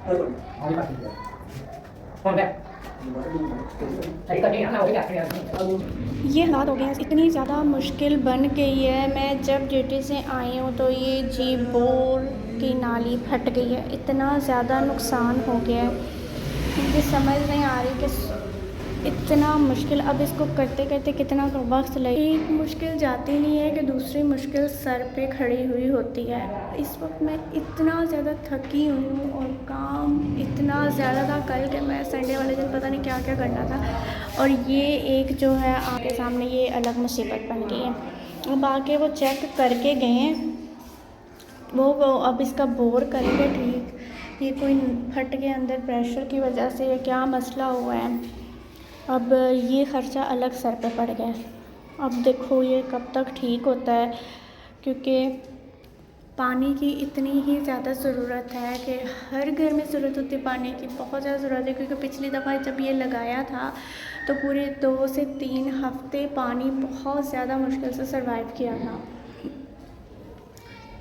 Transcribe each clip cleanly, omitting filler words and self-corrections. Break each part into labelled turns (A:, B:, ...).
A: ये हालात हो गए हैं, इतनी ज़्यादा मुश्किल बन गई है। मैं जब ड्यूटी से आई हूँ तो ये जी बोर की नाली फट गई है, इतना ज़्यादा नुकसान हो गया है। मुझे समझ नहीं आ रही कि इतना मुश्किल अब इसको करते करते कितना वक्त लगे। एक मुश्किल जाती नहीं है कि दूसरी मुश्किल सर पे खड़ी हुई होती है। इस वक्त मैं इतना ज़्यादा थकी हुई हूँ और काम इतना ज़्यादा था कल के, मैं संडे वाले दिन पता नहीं क्या क्या करना था, और ये एक जो है आपके सामने ये अलग मुसीबत बन गई है। अब आके वो चेक करके गए हैं, वो अब इसका बोर करेंगे ठीक। ये कोई फट के अंदर प्रेशर की वजह से क्या मसला हुआ है, अब ये ख़र्चा अलग सर पे पड़ गया है। अब देखो ये कब तक ठीक होता है, क्योंकि पानी की इतनी ही ज़्यादा ज़रूरत है कि हर घर में ज़रूरत होती है पानी की, बहुत ज़्यादा ज़रूरत है। क्योंकि पिछली दफ़ा जब ये लगाया था तो पूरे 2 से 3 हफ़्ते पानी बहुत ज़्यादा मुश्किल से सर्वाइव किया था।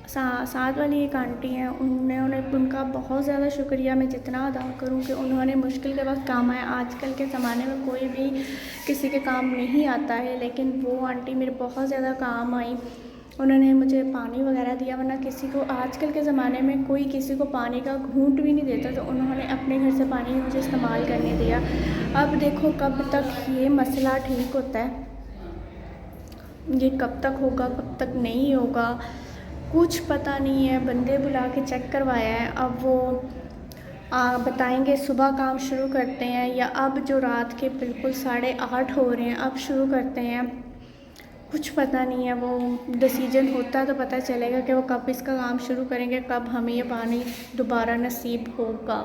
A: साथ वाली एक आंटी हैं, उन्होंने उनका बहुत ज़्यादा शुक्रिया मैं जितना अदा करूं कि उन्होंने मुश्किल के वक्त काम आया। आजकल के ज़माने में कोई भी किसी के काम नहीं आता है, लेकिन वो आंटी मेरे बहुत ज़्यादा काम आई। उन्होंने मुझे पानी वगैरह दिया, वरना किसी को आजकल के ज़माने में कोई किसी को पानी का घूंट भी नहीं देता, तो उन्होंने अपने घर से पानी मुझे इस्तेमाल करने दिया। अब देखो कब तक ये मसला ठीक होता है, ये कब तक होगा कब तक नहीं होगा कुछ पता नहीं है। बंदे बुला के चेक करवाया है, अब वो बताएंगे सुबह काम शुरू करते हैं, या अब जो रात के बिल्कुल 8:30 हो रहे हैं अब शुरू करते हैं, कुछ पता नहीं है। वो डिसीजन होता तो पता चलेगा कि वो कब इसका काम शुरू करेंगे, कब हमें ये पानी दोबारा नसीब होगा।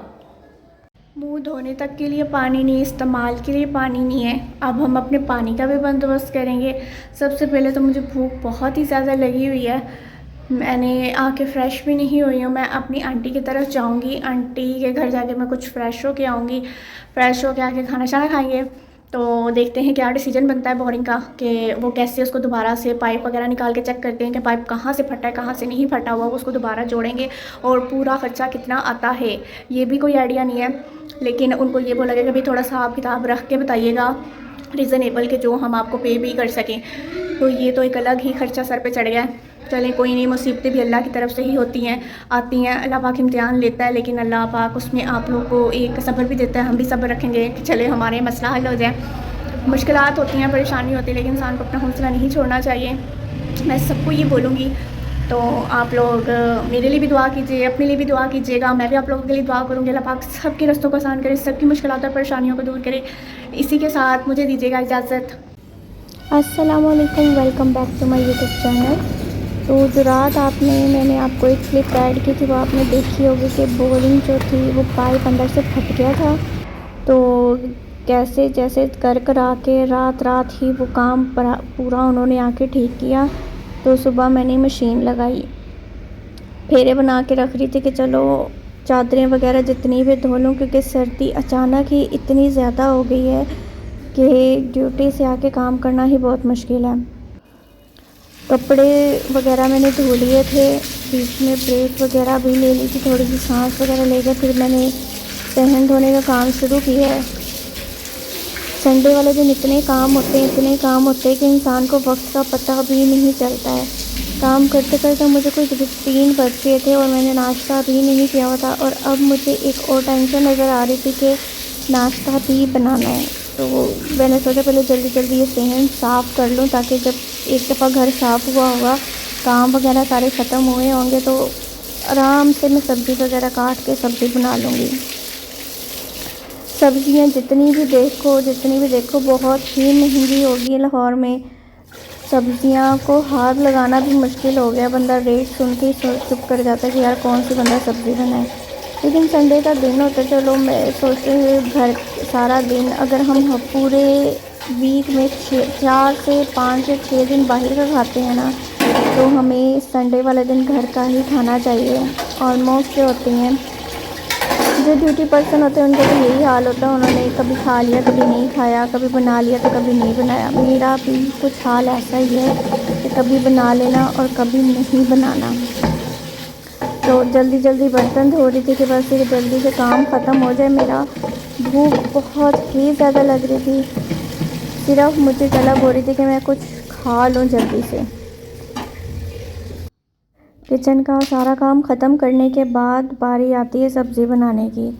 A: मुंह धोने तक के लिए पानी नहीं, इस्तेमाल के लिए पानी नहीं है। अब हम अपने पानी का भी बंदोबस्त करेंगे। सबसे पहले तो मुझे भूख बहुत ही ज़्यादा लगी हुई है, मैंने आके फ़्रेश भी नहीं हुई हूँ। मैं अपनी आंटी की तरफ जाऊँगी, आंटी के घर जाके मैं कुछ फ़्रेश हो के आऊँगी। फ़्रेश हो के आके खाना शाना खाएंगे, तो देखते हैं क्या डिसीजन बनता है बोरिंग का, कि वो कैसे उसको दोबारा से पाइप वगैरह निकाल के चेक करते हैं कि पाइप कहाँ से फटा है कहाँ से नहीं फटा हुआ, उसको दोबारा जोड़ेंगे। और पूरा ख़र्चा कितना आता है ये भी कोई आइडिया नहीं है, लेकिन उनको ये बोला गया कि भाई थोड़ा हिसाब किताब रख के बताइएगा रीज़नेबल के, जो हम आपको पे भी कर सकें। तो ये तो एक अलग ही ख़र्चा सर पे चढ़ गया है। चलें कोई नहीं, मुसीबतें भी अल्लाह की तरफ से ही होती हैं, आती हैं। अल्लाह पाक इम्तिहान लेता है, लेकिन अल्लाह पाक उसमें आप लोगों को एक सब्र भी देता है। हम भी सब्र रखेंगे कि चले हमारे मसला हल हो जाए। मुश्किलात होती हैं, परेशानी होती है, लेकिन इंसान को अपना हौसला नहीं छोड़ना चाहिए। मैं सबको ये बोलूँगी, तो आप लोग मेरे लिए भी दुआ कीजिए, अपने लिए भी दुआ कीजिएगा। मैं भी आप लोगों के लिए दुआ करूँगी, अल्लाह पाक सबके रास्तों को आसान करे, सबकी मुश्किलात और परेशानियों को दूर करे। इसी के साथ मुझे दीजिएगा इजाज़त। अस्सलाम वालेकुम, welcome back to my YouTube channel. तो जो रात मैंने आपको एक क्लिप ऐड की थी, वो आपने देखी होगी कि बोरिंग जो थी वो पाइप अंदर से फट गया था। तो कैसे जैसे कर आके रात ही वो काम पूरा उन्होंने आके ठीक किया। तो सुबह मैंने मशीन लगाई, फेरे बना के रख रही थी कि चलो चादरें वगैरह जितनी भी धो लूँ, क्योंकि सर्दी अचानक ही इतनी ज़्यादा हो गई है कि ड्यूटी से आके काम करना ही बहुत मुश्किल है। कपड़े वगैरह मैंने धो लिए थे, बीच में ब्रेक वगैरह भी ले ली थी, थोड़ी सी सांस वगैरह लेकर फिर मैंने सहन धोने का काम शुरू किया है। संडे वाले दिन इतने काम होते हैं कि इंसान को वक्त का पता भी नहीं चलता है। काम करते करते मुझे कोई 3 बज गए थे और मैंने नाश्ता भी नहीं किया हुआ था, और अब मुझे एक और टेंशन नज़र आ रही थी कि नाश्ता भी बनाना है। तो मैंने सोचा पहले जल्दी ये सहन साफ़ कर लूँ, ताकि जब एक दफ़ा घर साफ़ हुआ होगा, काम वगैरह सारे ख़त्म हुए होंगे, तो आराम से मैं सब्ज़ी वगैरह काट के सब्ज़ी बना लूँगी। सब्ज़ियाँ जितनी भी देखो बहुत ही महंगी होगी लाहौर में। सब्ज़ियाँ को हाथ लगाना भी मुश्किल हो गया, बंदा रेट सुन के ही चुप कर जाता है कि यार कौन सी बंदा सब्ज़ी बनाए। लेकिन संडे का दिन होता है, चलो मैं सोचती हूँ घर सारा दिन अगर हम पूरे वीक में 4 से 5 से 6 दिन बाहर का खाते हैं ना, तो हमें संडे वाले दिन घर का ही खाना चाहिए। ऑलमोस्ट जो होती हैं, जो ड्यूटी पर्सन होते हैं उनका तो यही हाल होता है, उन्होंने कभी खा लिया कभी नहीं खाया, कभी बना लिया तो कभी नहीं बनाया। मेरा भी कुछ हाल ऐसा ही है कि कभी बना लेना और कभी नहीं बनाना। तो तो जल्दी जल्दी बर्तन धो रही थी कि बस ये जल्दी से काम ख़त्म हो जाए मेरा। भूख बहुत ही ज़्यादा लग रही थी, सिर्फ मुझे तलब हो रही थी कि मैं कुछ खा लूँ जल्दी से। किचन का सारा काम ख़त्म करने के बाद बारी आती है सब्ज़ी बनाने की।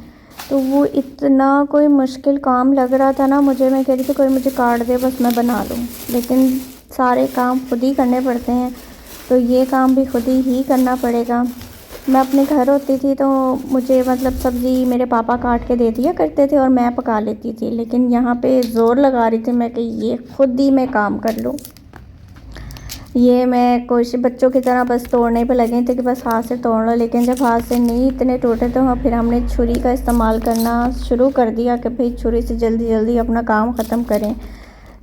A: तो वो इतना कोई मुश्किल काम लग रहा था ना मुझे, मैं कह रही थी कोई मुझे काट दे बस मैं बना लूँ, लेकिन सारे काम खुद ही करने पड़ते हैं, तो ये काम भी खुद ही करना पड़ेगा। मैं अपने घर होती थी तो मुझे मतलब सब्ज़ी मेरे पापा काट के दे दिया करते थे और मैं पका लेती थी, लेकिन यहाँ पे ज़ोर लगा रही थी मैं कि ये खुद ही मैं काम कर लूँ। ये मैं कोशिश बच्चों की तरह बस तोड़ने पे लगे थे कि बस हाथ से तोड़ लो, लेकिन जब हाथ से नहीं इतने टूटे तो हाँ फिर हमने छुरी का इस्तेमाल करना शुरू कर दिया कि भाई छुरी से जल्दी जल्दी अपना काम ख़त्म करें,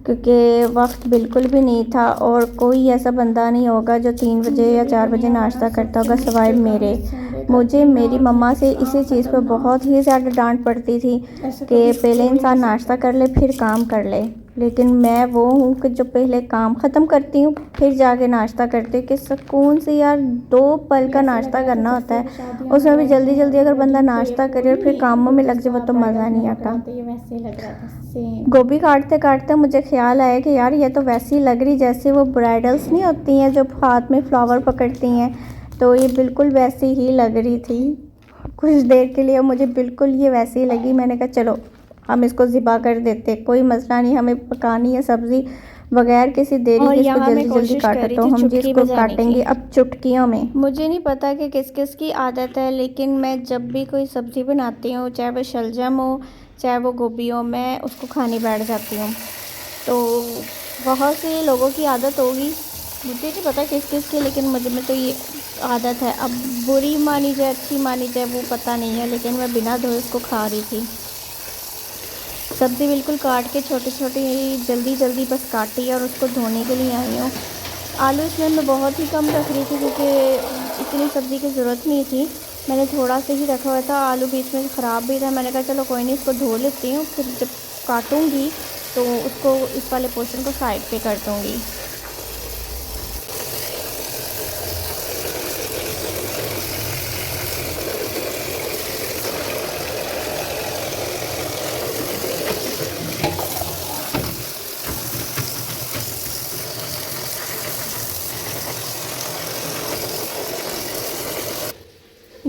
A: क्योंकि वक्त बिल्कुल भी नहीं था और कोई ऐसा बंदा नहीं होगा जो 3 बजे या 4 बजे नाश्ता करता होगा सिवाय मेरे। मुझे मेरी मम्मा से इसी चीज़ पर बहुत ही ज़्यादा डांट पड़ती थी कि पहले इंसान नाश्ता कर ले फिर काम कर ले, लेकिन मैं वो हूँ कि जो पहले काम ख़त्म करती हूँ फिर जाके नाश्ता करती हूँ कि सुकून से यार 2 पल का नाश्ता करना होता है, उसमें भी जल्दी जल्दी अगर बंदा नाश्ता करे और फिर कामों में लग जाए तो मज़ा नहीं आता। गोभी काटते काटते मुझे ख्याल आया कि यार ये तो वैसी ही लग रही जैसे वो ब्राइडल्स नहीं होती हैं जो हाथ में फ्लावर पकड़ती हैं, तो ये बिल्कुल वैसी ही लग रही थी। कुछ देर के लिए मुझे बिल्कुल ये वैसी ही लगी। मैंने कहा चलो हम इसको ज़िबा कर देते, कोई मसला नहीं, हमें पकानी है सब्ज़ी बगैर किसी देरी के, इसको जल्दी जल्दी काटो। तो हम जिसको काटेंगे अब चुटकियों में। मुझे नहीं पता कि किस किस की आदत है, लेकिन मैं जब भी कोई सब्ज़ी बनाती हूँ, चाहे वो शलजम हो चाहे वो गोभी हो, मैं उसको खाने बैठ जाती हूँ। तो बहुत से लोगों की आदत होगी, मुझे नहीं पता किस किस की, लेकिन मुझे में तो ये आदत है। अब बुरी मानी जाए अच्छी मानी जाए वो पता नहीं है, लेकिन मैं बिना धोए उसको खा रही थी। सब्ज़ी बिल्कुल काट के छोटी छोटी जल्दी जल्दी बस काटी और उसको धोने के लिए आई हूँ। आलू इसमें मैं बहुत ही कम रख रही थी क्योंकि इतनी सब्ज़ी की ज़रूरत नहीं थी, मैंने थोड़ा सा ही रखा हुआ था। आलू बीच में ख़राब भी था, मैंने कहा चलो कोई नहीं इसको धो लेती हूँ, फिर जब काटूँगी तो उसको इस वाले पोर्शन को साइड पे कर दूँगी।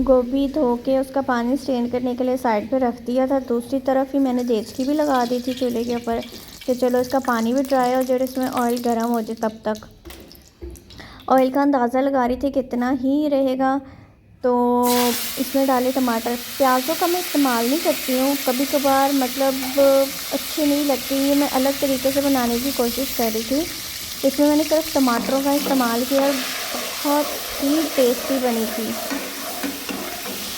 A: गोभी धो के उसका पानी स्ट्रेन करने के लिए साइड पे रख दिया था। दूसरी तरफ ही मैंने देचकी भी लगा दी थी चूल्हे के ऊपर कि चलो इसका पानी भी ड्राई हो जाए, इसमें ऑयल गर्म हो जाए तब तक। ऑयल का अंदाज़ा लगा रही थी कितना ही रहेगा, तो इसमें डाले टमाटर। प्याज़ों का मैं इस्तेमाल नहीं करती हूँ कभी कभार, मतलब अच्छी नहीं लगती, ये मैं अलग तरीके से बनाने की कोशिश कर रही थी। इसमें मैंने सिर्फ टमाटरों का इस्तेमाल किया और बहुत ही टेस्टी बनी थी।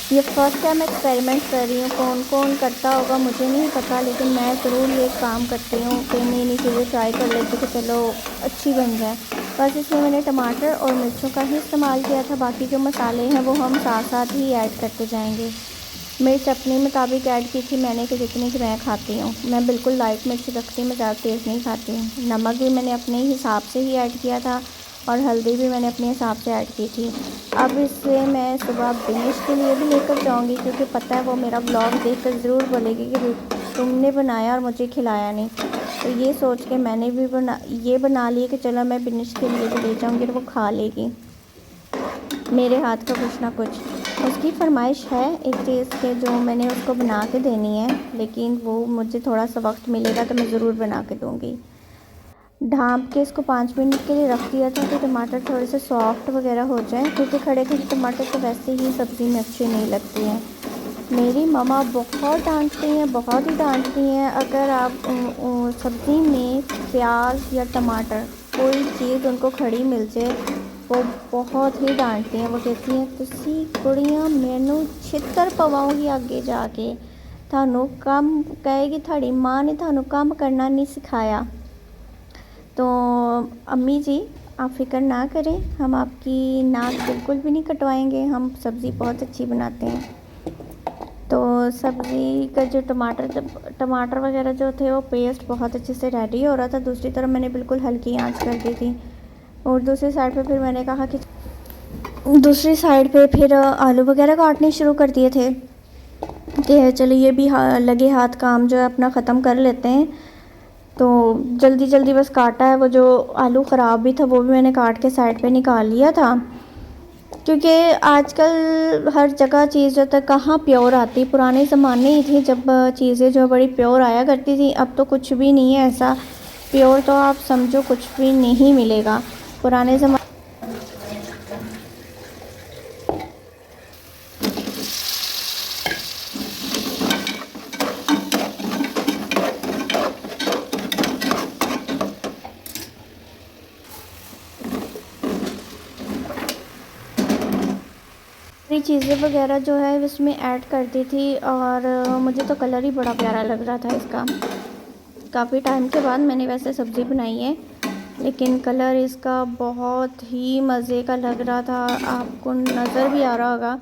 A: ये फर्स्ट टाइम एक्सपेरिमेंट कर रही हूँ, कौन कौन करता होगा मुझे नहीं पता, लेकिन मैं ज़रूर ये काम करती हूँ कि नई नई चीज़ें ट्राई कर लेती हूँ कि चलो अच्छी बन जाए। बस इसमें मैंने टमाटर और मिर्चों का ही इस्तेमाल किया था, बाकी जो मसाले हैं वो हम साथ साथ ही ऐड करते जाएंगे। मिर्च अपने मुताबिक ऐड की थी मैंने कि जितनी कि मैं खाती हूँ, मैं बिल्कुल लाइट मिर्च रखती हूँ, मैं ज़्यादा तेज़ नहीं खाती हूँ। नमक भी मैंने अपने हिसाब से ही ऐड किया था और हल्दी भी मैंने अपने हिसाब से ऐड की थी। अब इसे मैं सुबह बिनिश के लिए भी लेकर जाऊंगी, क्योंकि पता है वो मेरा ब्लॉग देखकर ज़रूर बोलेगी कि तुमने बनाया और मुझे खिलाया नहीं। तो ये सोच के मैंने भी ये बना लिया कि चलो मैं बिनिश के लिए भी ले जाऊंगी और वो खा लेगी मेरे हाथ का कुछ ना कुछ। उसकी फरमाइश है एक चीज़ के जो मैंने उसको बना के देनी है, लेकिन वो मुझे थोड़ा सा वक्त मिलेगा तो मैं ज़रूर बना के दूँगी। ढाँप के इसको 5 मिनट के लिए रख दिया था कि टमाटर थोड़े से सॉफ्ट वगैरह हो जाए, क्योंकि खड़े खड़े टमाटर तो वैसे ही सब्ज़ी में अच्छी नहीं लगती हैं। मेरी मम्मा बहुत डांटती हैं, बहुत ही डांटती हैं अगर आप सब्ज़ी में प्याज या टमाटर कोई चीज़ उनको खड़ी मिल जाए, वो बहुत ही डांटती हैं। वो कहती हैं तुसी कुड़ियाँ मैनू छित्तर पवाऊँगी आगे जाके, थानू काम कहेगी थाड़ी माँ ने थानू काम करना नहीं सिखाया। तो अम्मी जी आप फ़िक्र ना करें, हम आपकी नाक बिल्कुल भी नहीं कटवाएंगे, हम सब्ज़ी बहुत अच्छी बनाते हैं। तो सब्ज़ी का जो टमाटर वगैरह जो थे वो पेस्ट बहुत अच्छे से रेडी हो रहा था। दूसरी तरफ मैंने बिल्कुल हल्की आंच कर दी थी और दूसरी साइड पे फिर मैंने कहा कि दूसरी साइड पे फिर आलू वगैरह काटने शुरू कर दिए थे कि चलो ये भी लगे हाथ काम जो है अपना ख़त्म कर लेते हैं। तो जल्दी जल्दी बस काटा है। वो जो आलू ख़राब भी था वो भी मैंने काट के साइड पे निकाल लिया था, क्योंकि आजकल हर जगह चीज़ जो है कहाँ प्योर आती। पुराने ज़माने ही थे जब चीज़ें जो बड़ी प्योर आया करती थी। अब तो कुछ भी नहीं है ऐसा प्योर, तो आप समझो कुछ भी नहीं मिलेगा पुराने ज़माने। चीज़ें वगैरह जो है इसमें ऐड कर दी थी और मुझे तो कलर ही बड़ा प्यारा लग रहा था इसका। काफ़ी टाइम के बाद मैंने वैसे सब्ज़ी बनाई है, लेकिन कलर इसका बहुत ही मज़े का लग रहा था। आपको नज़र भी आ रहा होगा,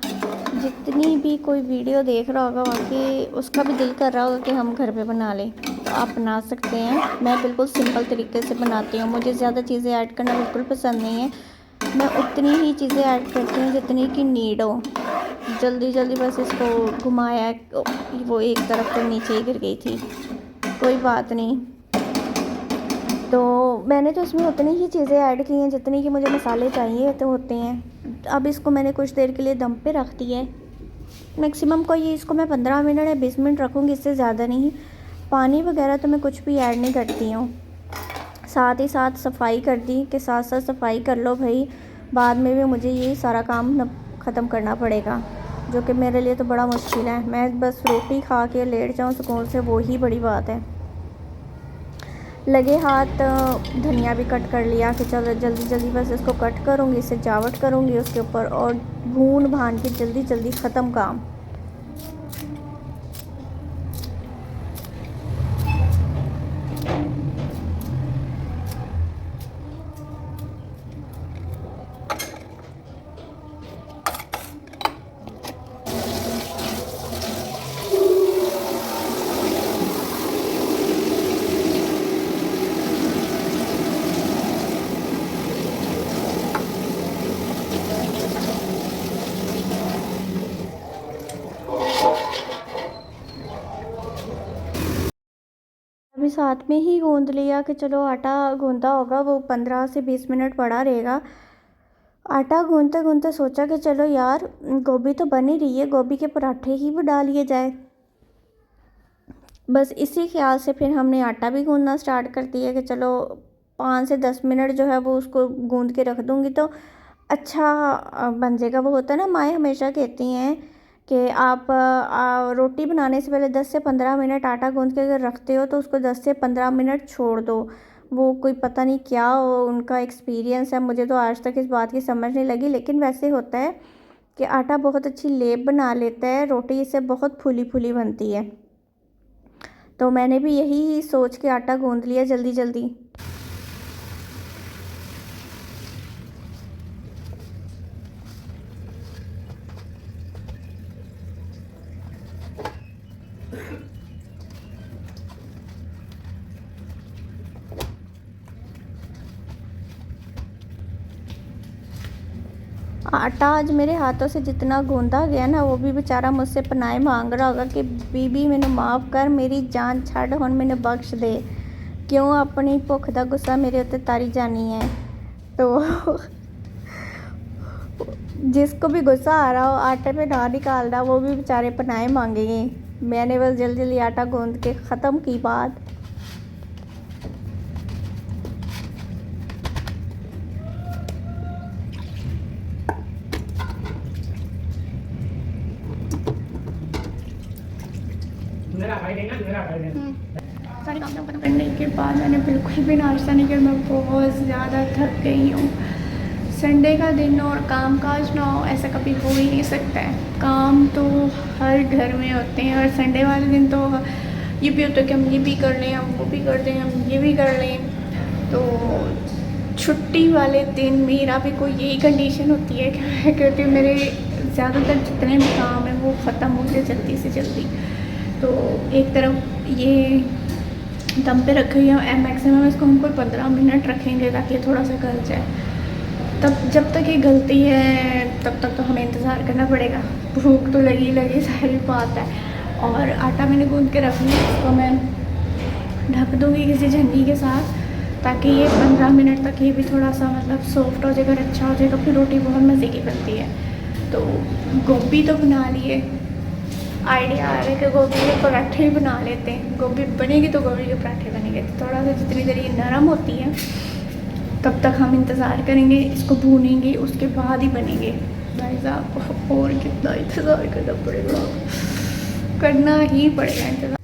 A: जितनी भी कोई वीडियो देख रहा होगा वाकई उसका भी दिल कर रहा होगा कि हम घर पे बना लें। तो आप बना सकते हैं। मैं बिल्कुल सिंपल तरीके से बनाती हूँ, मुझे ज़्यादा चीज़ें ऐड करना बिल्कुल पसंद नहीं है। मैं उतनी ही चीज़ें ऐड करती हूँ जितनी की नीड हो। जल्दी जल्दी बस इसको घुमाया, वो एक तरफ तो नीचे ही गिर गई थी, कोई बात नहीं। तो मैंने तो इसमें उतनी ही चीज़ें ऐड की हैं जितनी कि मुझे मसाले चाहिए तो होते हैं। अब इसको मैंने कुछ देर के लिए दम पे रख दिया है। मैक्सिमम को ये इसको मैं 15 मिनट या 20 मिनट रखूँगी, इससे ज़्यादा नहीं। पानी वगैरह तो मैं कुछ भी ऐड नहीं करती हूँ। साथ ही साथ सफाई कर दी कि साथ साथ सफाई कर लो भाई, बाद में भी मुझे ये सारा काम ख़त्म करना पड़ेगा, जो कि मेरे लिए तो बड़ा मुश्किल है। मैं बस रोटी खा के लेट जाऊँ सुकून से, वो ही बड़ी बात है। लगे हाथ धनिया भी कट कर लिया कि चलो जल्दी जल्दी बस इसको कट करूँगी, सजावट करूँगी उसके ऊपर और भून भान के जल्दी जल्दी ख़त्म काम। अभी साथ में ही गूंद लिया कि चलो आटा गूंदा होगा, वो 15 से 20 मिनट पड़ा रहेगा। आटा गूंदते गूंदते सोचा कि चलो यार गोभी तो बन ही रही है, गोभी के पराठे ही बना लिए जाए। बस इसी ख्याल से फिर हमने आटा भी गूंदना स्टार्ट कर दिया कि चलो 5 से 10 मिनट जो है वो उसको गूंद के रख दूँगी तो अच्छा बन जाएगा। वो होता है ना, माएँ हमेशा कहती हैं कि आप रोटी बनाने से पहले 10 से 15 मिनट आटा गूंद के अगर रखते हो तो उसको 10 से 15 मिनट छोड़ दो। वो कोई पता नहीं क्या उनका एक्सपीरियंस है, मुझे तो आज तक इस बात की समझ नहीं लगी, लेकिन वैसे होता है कि आटा बहुत अच्छी लेप बना लेता है, रोटी इससे बहुत फूली फूली बनती है। तो मैंने भी यही सोच के आटा गूंद लिया जल्दी जल्दी। आटा आज मेरे हाथों से जितना गूंदा गया ना, वो भी बेचारा मुझसे पनाहे मांग रहा होगा कि बीबी मैंने माफ़ कर, मेरी जान छड़ हुण मैंने बख्श दे, क्यों अपनी भुख दा गुस्सा मेरे उत्ते तारी जानी है। तो जिसको भी गुस्सा आ रहा हो आटे पे ना निकाल रहा, वो भी बेचारे पनाहे मांगेंगे। मैंने बस जल्दी जल्दी आटा गूंद के ख़त्म की बात। सारे काम खत्म करने के बाद मैंने बिल्कुल भी नाश्ता नहीं किया। मैं बहुत ज़्यादा थक गई हूँ। संडे का दिन और काम काज ना हो ऐसा कभी हो ही नहीं सकता है। काम तो हर घर में होते हैं और संडे वाले दिन तो ये भी होता है कि हम ये भी कर लें, हम वो भी कर दें, हम ये भी कर लें। तो छुट्टी वाले दिन मेरा भी कोई यही कंडीशन होती है कि मैं कहती हूँ मेरे ज़्यादातर जितने भी काम हैं वो ख़त्म हो जाए जल्दी से जल्दी। तो एक तरफ ये दम पे रखी हुई है, मैक्सिमम इसको हम कोई 15 मिनट रखेंगे ताकि थोड़ा सा गल जाए। तब जब तक ये गलती है तब तक तो हमें इंतज़ार करना पड़ेगा। भूख तो लगी लगी सारी बात है। और आटा मैंने गूँध के रख लिया, इसको मैं ढक दूँगी किसी झन्नी के साथ, ताकि ये 15 मिनट तक ये भी थोड़ा सा मतलब सॉफ्ट हो जाएगा, अच्छा हो जाएगा। फिर रोटी बहुत मज़े की बनती है। तो गोभी तो बना लिए, आइडिया आ रहा है कि गोभी के पराठे ही बना लेते हैं। गोभी बनेगी तो गोभी के पराठे बनेंगे। थोड़ा सा जितनी देर ये नरम होती है तब तक हम इंतज़ार करेंगे, इसको भूनेंगे, उसके बाद ही बनेंगे। भाई साहब और कितना इंतज़ार करना पड़ेगा, करना ही पड़ेगा इंतज़ार।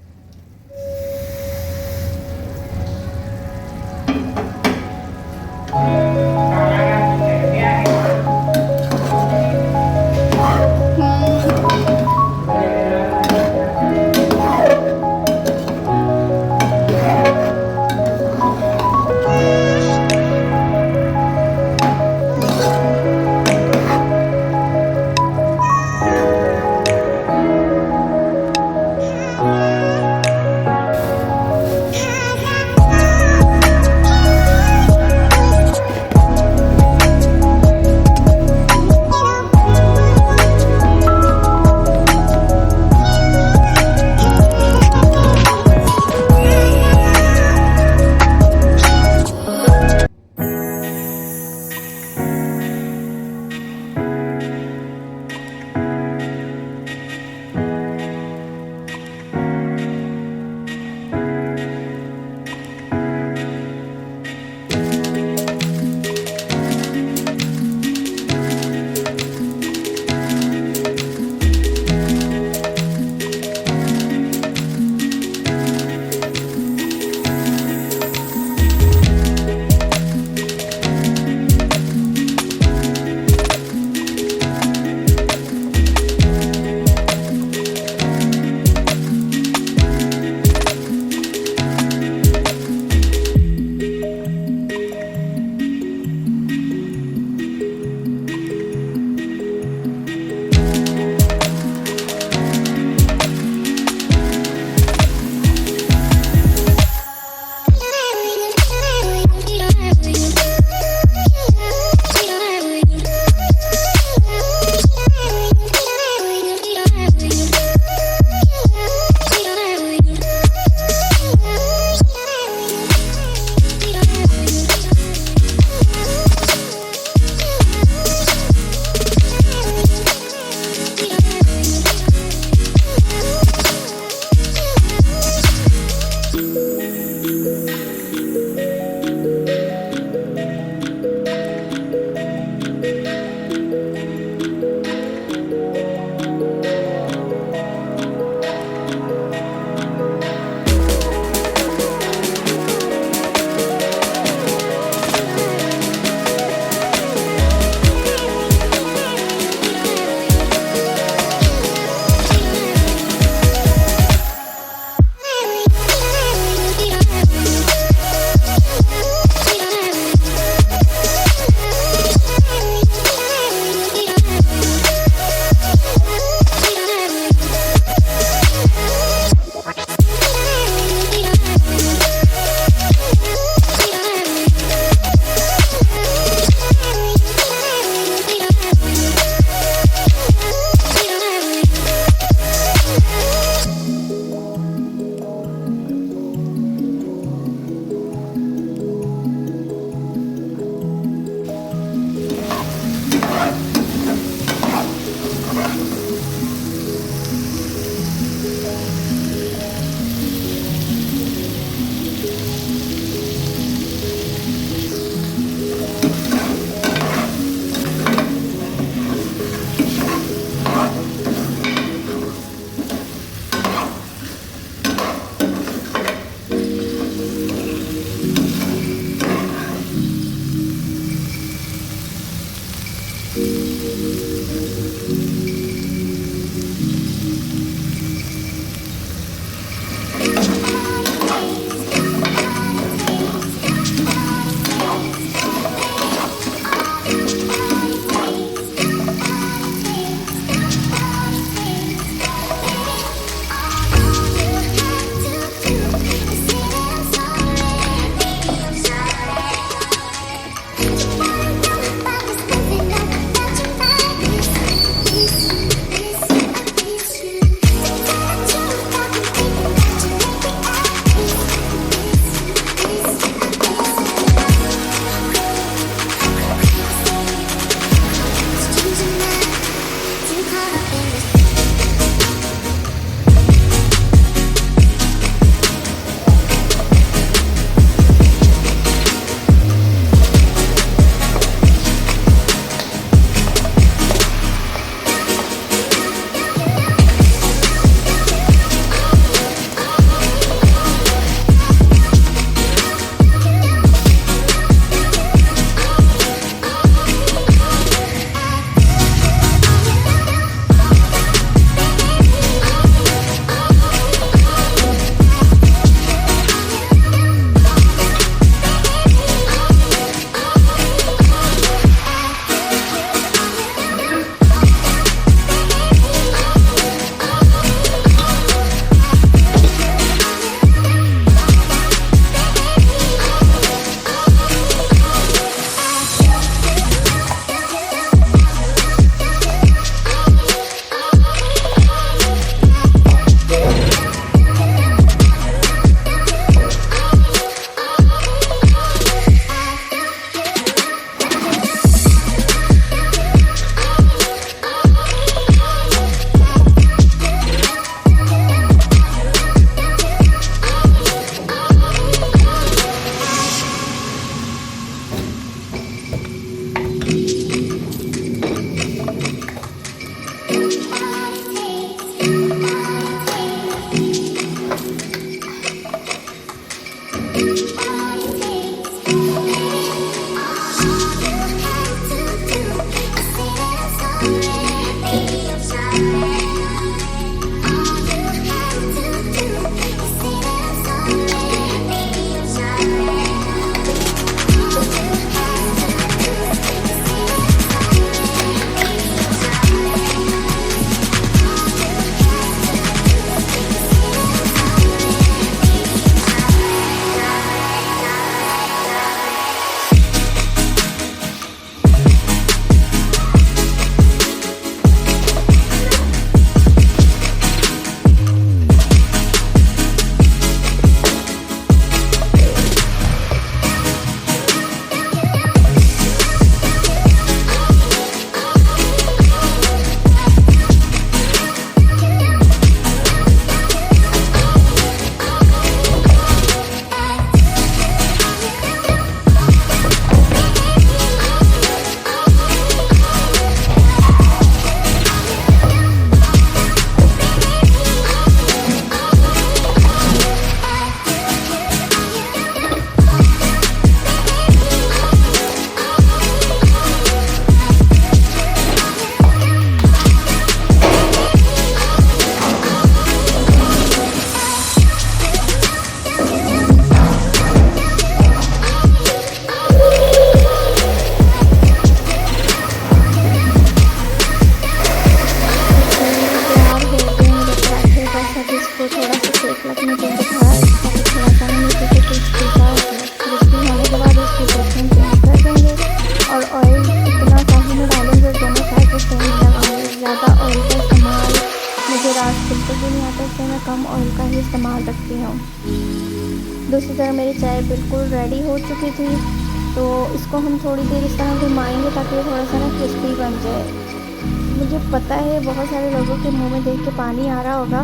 A: थोड़ा सा सेक लगने देंगे ताकि थोड़ा सा ना नीचे से क्रिस्पी सा क्रिस्पी होने के बाद इसकी पोजीशन चेंज कर देंगे और ऑयल इतना सा ही में डालेंगे, दोनों साइड से सेम लगाएंगे। ज़्यादा ऑयल का इस्तेमाल मुझे रात बिल्कुल भी नहीं आता, इसलिए मैं कम ऑयल का ही इस्तेमाल रखती हूँ। दूसरी तरफ मेरी चाय बिल्कुल रेडी हो चुकी थी, तो इसको हम थोड़ी देर इस तरह घुमाएंगे ताकि थोड़ा सा ना क्रिस्पी बन जाए। मुझे पता है बहुत सारे लोगों के मुंह में देख के पानी आ रहा होगा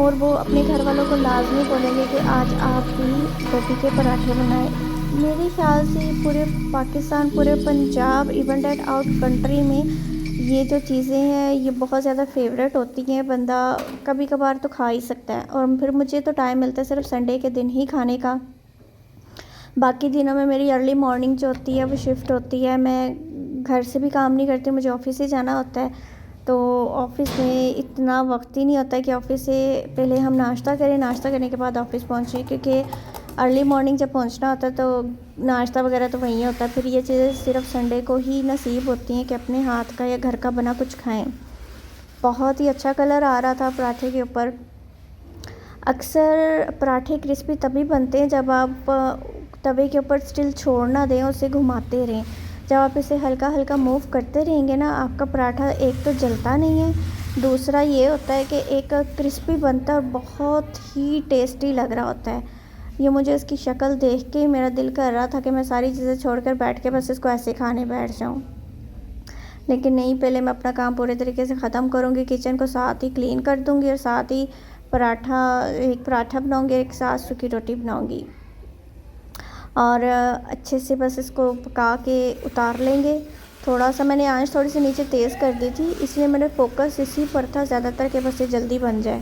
A: और वो अपने घर वालों को लाजमी बोलेंगे कि आज आप भी गोभी के पराठे बनाएं। मेरे ख्याल से पूरे पाकिस्तान, पूरे Punjab, even that out country में ये जो चीज़ें हैं ये बहुत ज़्यादा फेवरेट होती हैं। बंदा कभी कभार तो खा ही सकता है, और फिर मुझे तो टाइम मिलता है सिर्फ संडे के दिन ही खाने का। बाकी दिनों में मेरी अर्ली मॉर्निंग जो होती है वो शिफ्ट होती है, मैं घर से भी काम नहीं करती, मुझे ऑफिस ही जाना होता है। तो ऑफिस में इतना वक्त ही नहीं होता है कि ऑफिस से पहले हम नाश्ता करें, नाश्ता करने के बाद ऑफिस पहुँचें, क्योंकि अर्ली मॉर्निंग जब पहुँचना होता है तो नाश्ता वगैरह तो वहीं होता है। फिर ये चीज़ें सिर्फ संडे को ही नसीब होती हैं कि अपने हाथ का या घर का बना कुछ खाएँ। बहुत ही अच्छा कलर आ रहा था पराठे के ऊपर। अक्सर पराठे क्रिस्पी तभी बनते हैं जब आप तवे के ऊपर स्टिल छोड़ ना दें, उसे घुमाते रहें। जब आप इसे हल्का हल्का मूव करते रहेंगे ना, आपका पराठा एक तो जलता नहीं है, दूसरा ये होता है कि एक क्रिस्पी बनता है और बहुत ही टेस्टी लग रहा होता है। ये मुझे इसकी शक्ल देख के ही मेरा दिल कर रहा था कि मैं सारी चीज़ें छोड़कर बैठ के बस इसको ऐसे खाने बैठ जाऊँ, लेकिन नहीं, पहले मैं अपना काम पूरे तरीके से ख़त्म करूँगी। किचन को साथ ही क्लीन कर दूँगी और साथ ही एक पराठा बनाऊँगी, एक साथ सूखी रोटी बनाऊँगी और अच्छे से बस इसको पका के उतार लेंगे। थोड़ा सा मैंने आंच थोड़ी सी नीचे तेज़ कर दी थी, इसलिए मेरा फोकस इसी पर था ज़्यादातर कि बस ये जल्दी बन जाए।